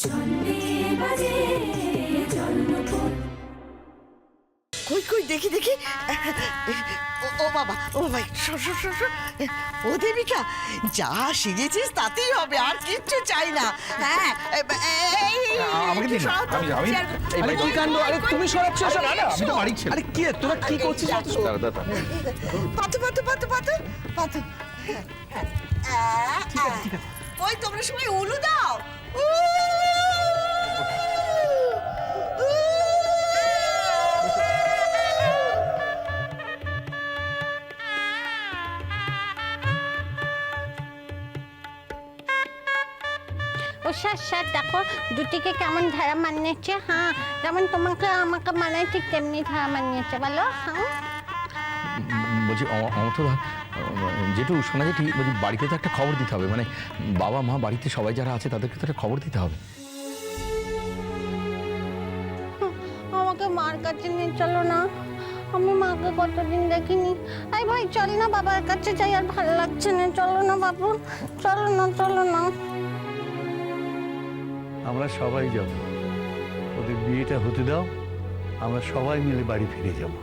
কই কই দেখি দেখি। ও বাবা, ও বাবা, ও দেবিকা, যা শিখেছিস তাতেই হবে, আর কিচ্ছু চাই না। হ্যাঁ আমাকে দিন, আরে কি কাণ্ড, আরে তুমি সরাচ্ছ সব। আমি তো বাড়ি ছিলাম। আরে কি তোরা কি করছিস? পাতু পাতু পাতু পাতু পাতু। ওই তোমরা সবাই উলু দাও। ও স্যার দেখো দুটিকে কেমন ধারা মানিয়েছে। হ্যাঁ, যেমন তোমাকে আমাকে মানায় ঠিক তেমনি ধারা মানিয়েছে, বলো। হ্যাঁ বলছি অমর্তদা, যেটু শোনা যেটি বলছি, বাড়িতে তো একটা খবর দিতে হবে, মানে বাবা মা বাড়িতে সবাই যারা আছে তাদেরকে তো একটা খবর দিতে হবে। আমাকে মার কাছে নিয়ে চলো না, আমি মাকে কতদিন দেখিনি। আই ভাই চল না, বাবার কাছে যাই, আর ভালো লাগছে না। চলো না বাবু, চলো না, চলো না। আমরা সবাই যাব, ওদের বিয়েটা হতে দাও, আমরা সবাই মিলে বাড়ি ফিরে যাব।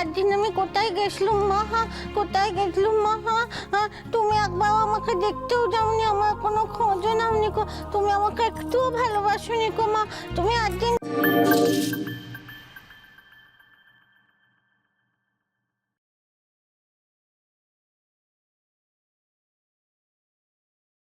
একদিন আমি কোথায় গেছিলাম মা? কোথায় গেছিলাম মা? তুমি একবার আমাকে দেখতেও যাওনি, আমার কোনো খোঁজও নাওনি। তুমি আমাকে একটুও ভালোবাসোনি গো মা। তুমি একদিন